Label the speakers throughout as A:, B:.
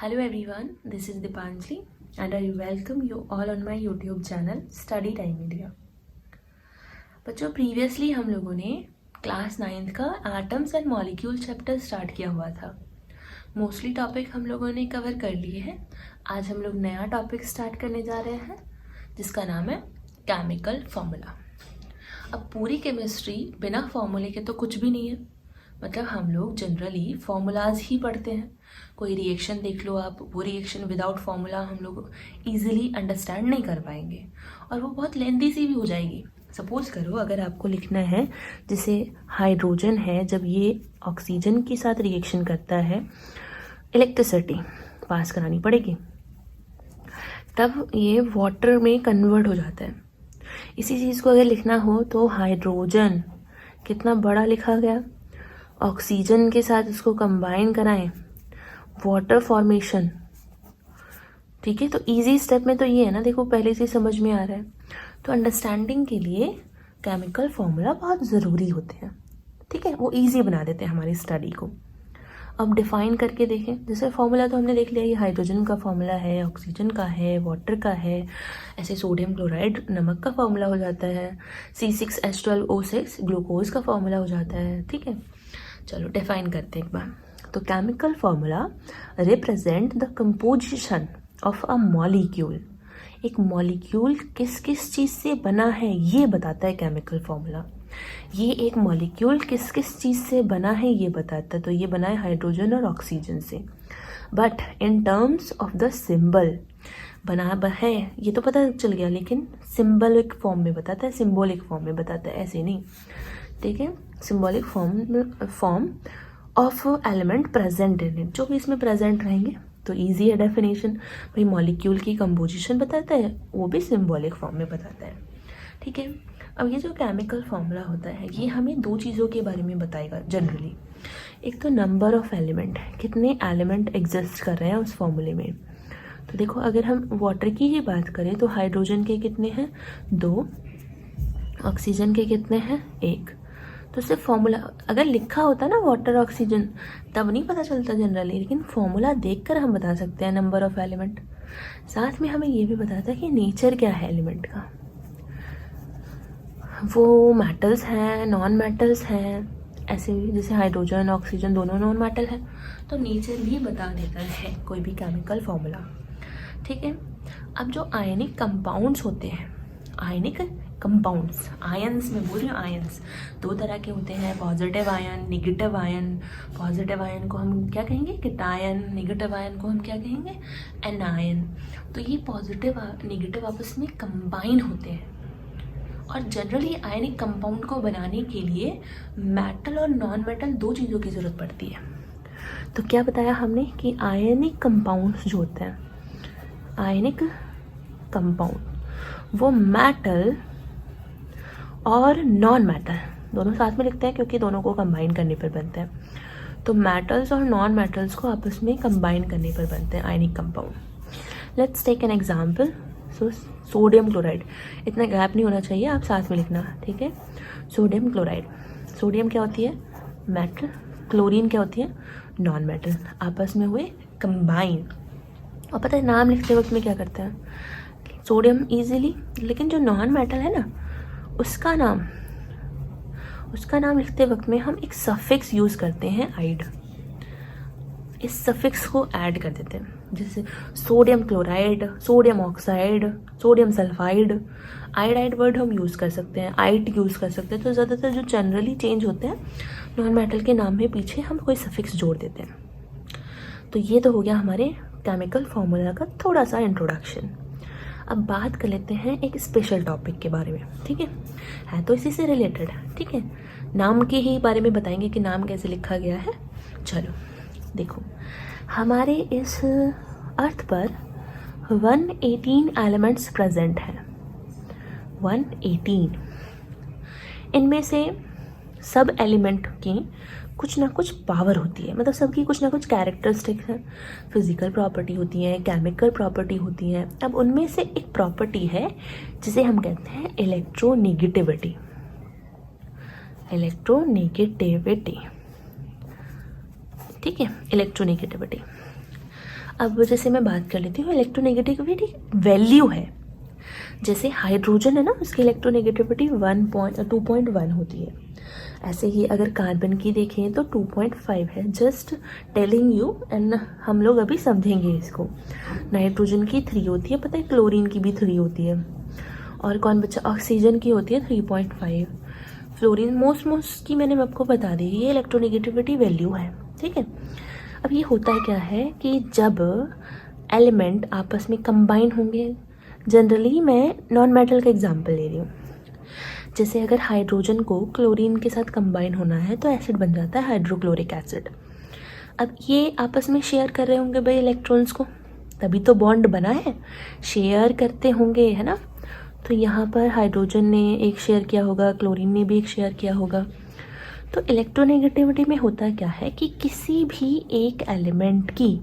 A: Hello everyone, this is Dipanjali and I welcome you all on my YouTube channel Study Time India। बच्चों previously हम लोगों ने class 9th का atoms and molecule chapter start किया हुआ था। Mostly topic हम लोगों ने कवर कर लिए हैं। आज हम लोग नया टॉपिक स्टार्ट करने जा रहे हैं जिसका नाम है केमिकल फॉर्मूला। अब पूरी केमिस्ट्री बिना फॉर्मूले के तो कुछ भी नहीं है। मतलब हम लोग जनरली फॉर्मूलाज ही पढ़ते हैं। कोई रिएक्शन देख लो आप, वो रिएक्शन विदाउट फॉर्मूला हम लोग ईजिली अंडरस्टैंड नहीं कर पाएंगे और वो बहुत लेंथी सी भी हो जाएगी। सपोज करो अगर आपको लिखना है जैसे हाइड्रोजन है, जब ये ऑक्सीजन के साथ रिएक्शन करता है इलेक्ट्रिसिटी पास करानी पड़ेगी, तब ये वाटर में कन्वर्ट हो जाता है। इसी चीज़ को अगर लिखना हो तो हाइड्रोजन कितना बड़ा लिखा गया, ऑक्सीजन के साथ इसको कंबाइन कराएं, वाटर फॉर्मेशन। ठीक है, तो इजी स्टेप में तो ये है ना, देखो पहले से समझ में आ रहा है। तो अंडरस्टैंडिंग के लिए केमिकल फॉर्मूला बहुत ज़रूरी होते हैं। ठीक है, वो इजी बना देते हैं हमारी स्टडी को। अब डिफाइन करके देखें, जैसे फॉर्मूला तो हमने देख लिया, ये हाइड्रोजन का फॉर्मूला है, ऑक्सीजन का है, वाटर का है। ऐसे सोडियम क्लोराइड नमक का फॉर्मूला हो जाता है, C6H12O6 ग्लूकोज का फॉर्मूला हो जाता है। ठीक है, चलो डिफाइन करते हैं एक बार। तो chemical formula represent the composition of a molecule. एक मॉलिक्यूल किस किस चीज़ से बना है ये बताता है केमिकल फॉर्मूला। ये एक मॉलिक्यूल किस किस चीज़ से बना है ये बताता है। तो ये बना है हाइड्रोजन और ऑक्सीजन से, but in terms of the symbol बना है ये तो पता चल गया, लेकिन सिंबलिक फॉर्म में बताता है, सिंबॉलिक फॉर्म में बताता है, ऐसे नहीं। ठीक है, symbolic form of element present in it, जो भी इसमें प्रेजेंट रहेंगे। तो इजी है डेफिनेशन, भाई मॉलिक्यूल की कंपोजिशन बताता है, वो भी सिंबॉलिक फॉर्म में बताता है। ठीक है, अब ये जो केमिकल फॉर्मूला होता है ये हमें दो चीज़ों के बारे में बताएगा जनरली। एक तो नंबर ऑफ एलिमेंट, कितने एलिमेंट एग्जिस्ट कर रहे हैं उस फॉर्मूले में। तो देखो अगर हम वाटर की ही बात करें तो हाइड्रोजन के कितने हैं, 2, ऑक्सीजन के कितने हैं, 1। तो सिर्फ फॉर्मूला अगर लिखा होता ना वाटर ऑक्सीजन तब नहीं पता चलता जनरली, लेकिन फॉर्मूला देखकर हम बता सकते हैं नंबर ऑफ एलिमेंट। साथ में हमें ये भी बताता है कि नेचर क्या है एलिमेंट का, वो मेटल्स हैं, नॉन मेटल्स हैं। ऐसे जैसे हाइड्रोजन ऑक्सीजन दोनों नॉन मेटल है, तो नेचर भी बता देता है कोई भी केमिकल फॉर्मूला। ठीक है, अब जो आयनिक कंपाउंड्स होते हैं, आयनिक कंपाउंड्स, आयंस में बोल रही हूँ, आयंस 2 तरह के होते हैं, positive ion, negative ion. Positive ion को हम क्या कहेंगे, कैटायन। नेगेटिव आयन को हम क्या कहेंगे, एनायन। तो ये पॉजिटिव नेगेटिव आपस में कंबाइन होते हैं और जनरली आयनिक कंपाउंड को बनाने के लिए मेटल और नॉन मेटल 2 चीज़ों की ज़रूरत पड़ती है। तो क्या बताया हमने कि आयनिक कंपाउंड्स जो होते हैं, आयनिक कंपाउंड वो मेटल और नॉन मेटल दोनों साथ में लिखते हैं क्योंकि दोनों को कंबाइन करने पर बनते हैं। तो मेटल्स और नॉन मेटल्स को आपस में कंबाइन करने पर बनते हैं ionic compound. Let's take an example. So sodium chloride, इतना गैप नहीं होना चाहिए, आप साथ में लिखना। ठीक है, सोडियम क्लोराइड, सोडियम क्या होती है, मेटल, क्लोरीन क्या होती है, नॉन मेटल, आपस में हुए कंबाइन। और पता है नाम लिखते वक्त में क्या करते हैं, सोडियम ईजिली, लेकिन जो नॉन मेटल है ना उसका नाम लिखते वक्त में हम एक सफिक्स यूज़ करते हैं, आइड। इस सफिक्स को ऐड कर देते हैं, जैसे sodium chloride, sodium oxide, sodium sulphide. Ide word हम यूज़ कर सकते हैं, आइट यूज़ कर सकते हैं। तो ज़्यादातर जो जनरली चेंज होते हैं नॉन मेटल के नाम में पीछे हम कोई सफिक्स जोड़ देते हैं। तो ये तो हो गया हमारे केमिकल फॉर्मूला का थोड़ा सा इंट्रोडक्शन। अब बात कर लेते हैं एक स्पेशल टॉपिक के बारे में। ठीक है तो इसी से रिलेटेड है। ठीक है, नाम के ही बारे में बताएंगे कि नाम कैसे लिखा गया है। चलो देखो, हमारे इस अर्थ पर 118 एलिमेंट्स प्रेजेंट हैं, 118। इनमें से सब एलिमेंट की कुछ ना कुछ पावर होती है, मतलब सबकी कुछ ना कुछ कैरेक्टरिस्टिक्स हैं, फिजिकल प्रॉपर्टी होती हैं, केमिकल प्रॉपर्टी होती हैं। अब उनमें से एक प्रॉपर्टी है जिसे हम कहते हैं इलेक्ट्रोनेगेटिविटी। इलेक्ट्रोनेगेटिविटी, ठीक है, इलेक्ट्रोनेगेटिविटी। अब जैसे मैं बात कर लेती हूँ इलेक्ट्रोनेगेटिविटी वैल्यू है, जैसे हाइड्रोजन है ना, उसकी इलेक्ट्रोनेगेटिविटी 2.1 होती है। ऐसे ही अगर कार्बन की देखें तो 2.5 है। जस्ट टेलिंग यू, एंड हम लोग अभी समझेंगे इसको। नाइट्रोजन की 3 होती है, पता है, क्लोरीन की भी 3 होती है, और कौन बच्चा, ऑक्सीजन की होती है 3.5। फ्लोरीन मोस्ट की मैंने आपको बता दी, ये इलेक्ट्रोनेगेटिविटी वैल्यू है, ठीक है। अब ये होता है क्या है कि जब एलिमेंट आपस में कंबाइन होंगे, जनरली मैं नॉन मेटल का एग्जांपल ले रही हूँ, जैसे अगर हाइड्रोजन को क्लोरीन के साथ कंबाइन होना है तो एसिड बन जाता है हाइड्रोक्लोरिक एसिड। अब ये आपस में शेयर कर रहे होंगे भाई इलेक्ट्रॉन्स को, तभी तो बॉन्ड बना है, शेयर करते होंगे, है ना। तो यहाँ पर हाइड्रोजन ने एक शेयर किया होगा, क्लोरीन ने भी एक शेयर किया होगा। तो इलेक्ट्रोनेगेटिविटी में होता क्या है कि किसी भी एक एलिमेंट की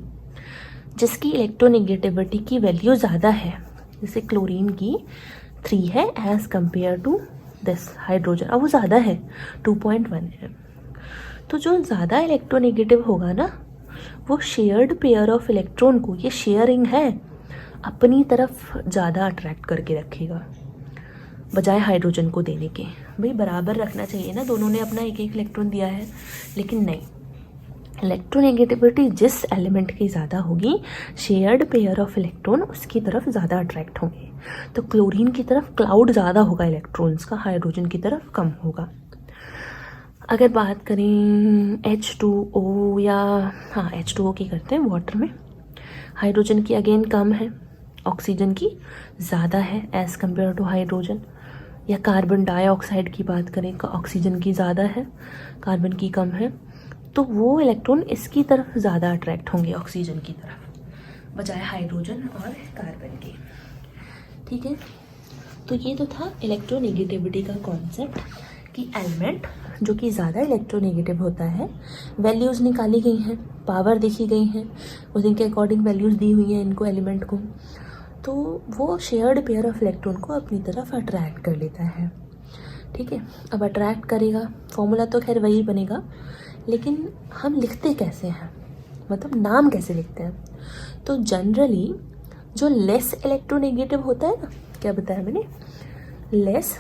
A: जिसकी इलेक्ट्रोनेगेटिविटी की वैल्यू ज़्यादा है, जैसे क्लोरीन की 3 है as compare to this hydrogen, अब वो ज़्यादा है 2.1 है, तो जो ज़्यादा इलेक्ट्रोनेगेटिव होगा ना, वो शेयर्ड पेयर ऑफ इलेक्ट्रॉन को, ये शेयरिंग है, अपनी तरफ ज़्यादा अट्रैक्ट करके रखेगा बजाय हाइड्रोजन को देने के। भाई बराबर रखना चाहिए ना, दोनों ने अपना एक एक इलेक्ट्रॉन दिया है, लेकिन नहीं, इलेक्ट्रोनेगेटिविटी जिस एलिमेंट की ज़्यादा होगी, शेयर्ड पेयर ऑफ इलेक्ट्रॉन उसकी तरफ ज़्यादा अट्रैक्ट होंगे। तो क्लोरीन की तरफ क्लाउड ज़्यादा होगा इलेक्ट्रॉन्स का, हाइड्रोजन की तरफ कम होगा। अगर बात करें H2O या H2O की करते हैं वाटर में, हाइड्रोजन की अगेन कम है, ऑक्सीजन की ज़्यादा है एज़ कम्पेयर टू हाइड्रोजन। या कार्बन डाइऑक्साइड की बात करें, ऑक्सीजन की ज़्यादा है, कार्बन की कम है, तो वो इलेक्ट्रॉन इसकी तरफ ज़्यादा अट्रैक्ट होंगे, ऑक्सीजन की तरफ बजाय हाइड्रोजन और कार्बन के, ठीक है। तो ये तो था इलेक्ट्रोनेगेटिविटी का कॉन्सेप्ट कि एलिमेंट जो कि ज़्यादा इलेक्ट्रोनेगेटिव होता है, वैल्यूज़ निकाली गई हैं, पावर देखी गई हैं, उसी के अकॉर्डिंग वैल्यूज़ दी हुई हैं इनको एलिमेंट को, तो वो शेयर्ड पेयर ऑफ इलेक्ट्रॉन को अपनी तरफ अट्रैक्ट कर लेता है, ठीक है। अब अट्रैक्ट करेगा, फॉर्मूला तो खैर वही बनेगा, लेकिन हम लिखते कैसे हैं, मतलब नाम कैसे लिखते हैं। तो जनरली जो लेस इलेक्ट्रोनेगेटिव होता है ना, क्या बताया मैंने, लेस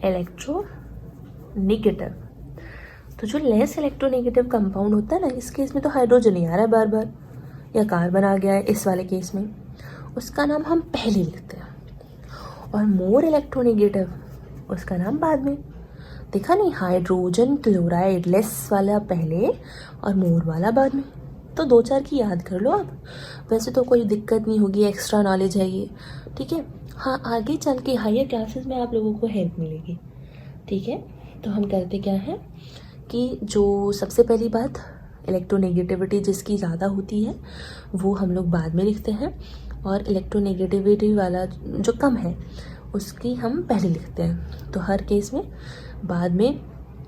A: इलेक्ट्रोनेगेटिव, तो जो लेस इलेक्ट्रोनेगेटिव कंपाउंड होता है ना, इस केस में तो हाइड्रोजन ही आ रहा है बार बार, या कार्बन आ गया है इस वाले केस में, उसका नाम हम पहले लिखते हैं, और मोर इलेक्ट्रोनेगेटिव उसका नाम बाद में। देखा नहीं, हाइड्रोजन क्लोराइड लेस वाला पहले और मोर वाला बाद में। तो 2-4 की याद कर लो आप, वैसे तो कोई दिक्कत नहीं होगी, एक्स्ट्रा नॉलेज है ये, ठीक है। हाँ, आगे चल के हायर क्लासेस में आप लोगों को हेल्प मिलेगी, ठीक है। तो हम करते क्या है कि जो सबसे पहली बात, इलेक्ट्रोनेगेटिविटी जिसकी ज़्यादा होती है वो हम लोग बाद में लिखते हैं, और इलेक्ट्रोनेगेटिविटी वाला जो कम है उसकी हम पहले लिखते हैं। तो हर केस में बाद में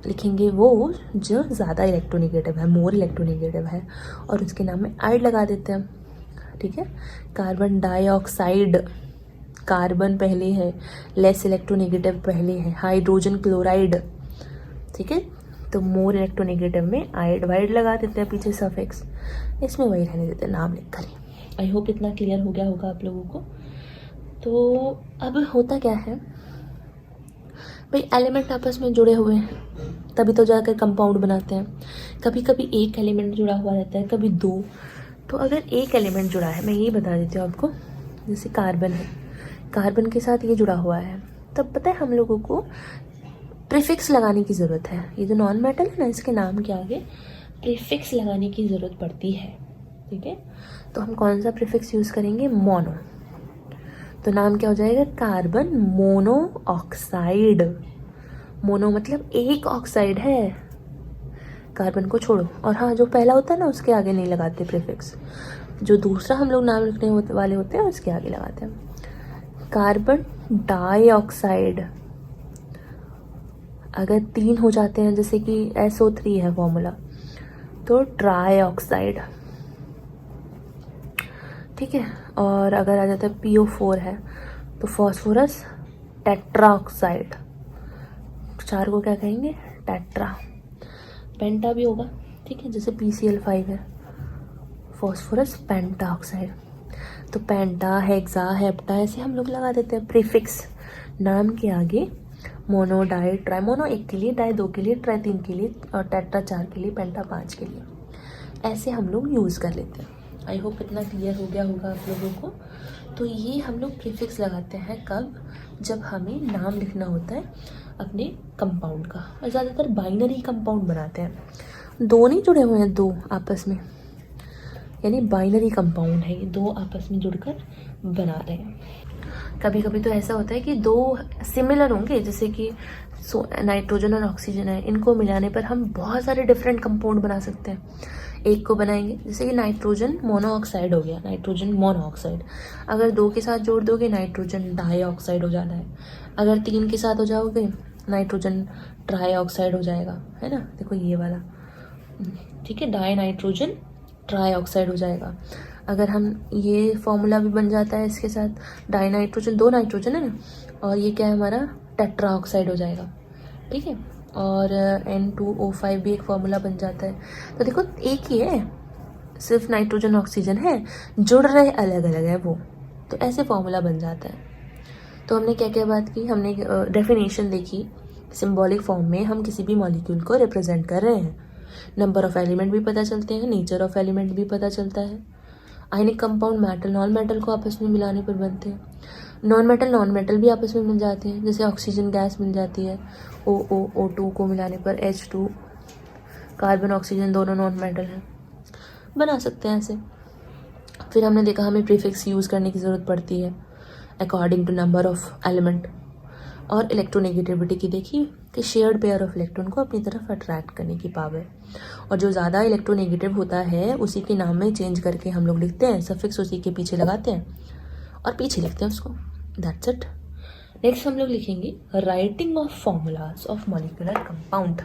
A: लिखेंगे वो जो ज़्यादा इलेक्ट्रोनेगेटिव है, मोर इलेक्ट्रोनेगेटिव है, और उसके नाम में आइड लगा देते हैं, ठीक है। कार्बन डाइऑक्साइड, कार्बन पहले है, लेस इलेक्ट्रोनेगेटिव पहले है, हाइड्रोजन क्लोराइड, ठीक है। तो मोर इलेक्ट्रोनेगेटिव में आइड वाइड लगा देते हैं पीछे सफिक्स, इसमें वही रहने देते हैं नाम लिख कर ही। आई होप इतना क्लियर हो गया होगा आप लोगों को। तो अब होता क्या है भाई, एलिमेंट आपस में जुड़े हुए हैं तभी तो जाकर कंपाउंड बनाते हैं। कभी कभी एक एलिमेंट जुड़ा हुआ रहता है, कभी 2। तो अगर एक एलिमेंट जुड़ा है, मैं ये बता देती हूँ आपको, जैसे कार्बन है, कार्बन के साथ ये जुड़ा हुआ है, तब पता है हम लोगों को प्रीफिक्स लगाने की ज़रूरत है। ये जो नॉन मेटल है ना, इसके नाम के आगे प्रीफिक्स लगाने की ज़रूरत पड़ती है, ठीक है। तो हम कौन सा प्रीफिक्स यूज़ करेंगे, मोनो। तो नाम क्या हो जाएगा, कार्बन मोनोऑक्साइड। मोनो मतलब एक ऑक्साइड है, कार्बन को छोड़ो। और हाँ, जो पहला होता है ना उसके आगे नहीं लगाते प्रीफिक्स, जो दूसरा हम लोग नाम लिखने वाले होते हैं उसके आगे लगाते हैं। कार्बन डाइऑक्साइड, अगर 3 हो जाते हैं, जैसे कि SO3 है फॉर्मूला, तो ट्राई ऑक्साइड, ठीक है। और अगर आ जाता है PO4 है तो फॉस्फोरस टेट्रा ऑक्साइड, 4 को क्या कहेंगे, टेट्रा। पेंटा भी होगा, ठीक है, जैसे PCl5 है, फॉस्फोरस पेंटाऑक्साइड। तो पेंटा, हेक्सा, हेप्टा ऐसे हम लोग लगा देते हैं प्रीफिक्स नाम के आगे। Mono, die, try. मोनो 1 के लिए, डाई 2 के लिए, ट्राई 3 के लिए और टेट्रा 4 के लिए, पेंटा 5 के लिए। ऐसे हम लोग यूज़ कर लेते हैं। आई होप इतना क्लियर हो गया होगा आप लोगों को। तो ये हम लोग प्रीफिक्स लगाते हैं कब? जब हमें नाम लिखना होता है अपने कंपाउंड का, और ज़्यादातर बाइनरी कंपाउंड बनाते हैं। 2 नहीं जुड़े हुए हैं, 2 आपस में, यानी बाइनरी कंपाउंड है ये, 2 आपस में जुड़कर बना रहे हैं। कभी कभी तो ऐसा होता है कि 2 सिमिलर होंगे, जैसे कि नाइट्रोजन और ऑक्सीजन है, इनको मिलाने पर हम बहुत सारे डिफरेंट कंपाउंड बना सकते हैं। एक को बनाएंगे, जैसे कि नाइट्रोजन मोनोऑक्साइड हो गया, नाइट्रोजन मोनोऑक्साइड। अगर 2 के साथ जोड़ दोगे नाइट्रोजन डाइऑक्साइड हो जाता है। अगर 3 के साथ हो जाओगे नाइट्रोजन ट्राइऑक्साइड हो जाएगा, है ना। देखो ये वाला, ठीक है, डाई नाइट्रोजन ट्राइऑक्साइड हो जाएगा। अगर हम ये फॉर्मूला भी बन जाता है इसके साथ, डाई नाइट्रोजन, 2 नाइट्रोजन है ना, और ये क्या है हमारा टेट्रा ऑक्साइड हो जाएगा, ठीक है। और N2O5 भी एक फॉर्मूला बन जाता है। तो देखो एक ही है, सिर्फ नाइट्रोजन ऑक्सीजन है, जुड़ रहे अलग अलग है वो, तो ऐसे फॉर्मूला बन जाता है। तो हमने क्या क्या बात की, हमने डेफिनेशन देखी, सिंबॉलिक फॉर्म में हम किसी भी मॉलिक्यूल को रिप्रेजेंट कर रहे हैं। नंबर ऑफ एलिमेंट भी पता चलते हैं, नेचर ऑफ एलिमेंट भी पता चलता है। Ionic compound metal non metal को आपस में मिलाने पर बनते हैं। नॉन मेटल भी आपस में मिल जाते हैं, जैसे ऑक्सीजन गैस मिल जाती है, O2 को मिलाने पर H2। कार्बन ऑक्सीजन दोनों नॉन मेटल हैं, बना सकते हैं ऐसे। फिर हमने देखा हमें प्रीफिक्स यूज़ करने की ज़रूरत पड़ती है according to number of element. और इलेक्ट्रोनेगेटिविटी की देखी कि शेयर्ड पेयर ऑफ इलेक्ट्रॉन को अपनी तरफ अट्रैक्ट करने की पावर। और जो ज़्यादा इलेक्ट्रोनेगेटिव होता है उसी के नाम में चेंज करके हम लोग लिखते हैं, सफिक्स उसी के पीछे लगाते हैं और पीछे लिखते हैं उसको। That's it. नेक्स्ट हम लोग लिखेंगे writing of formulas of molecular compound.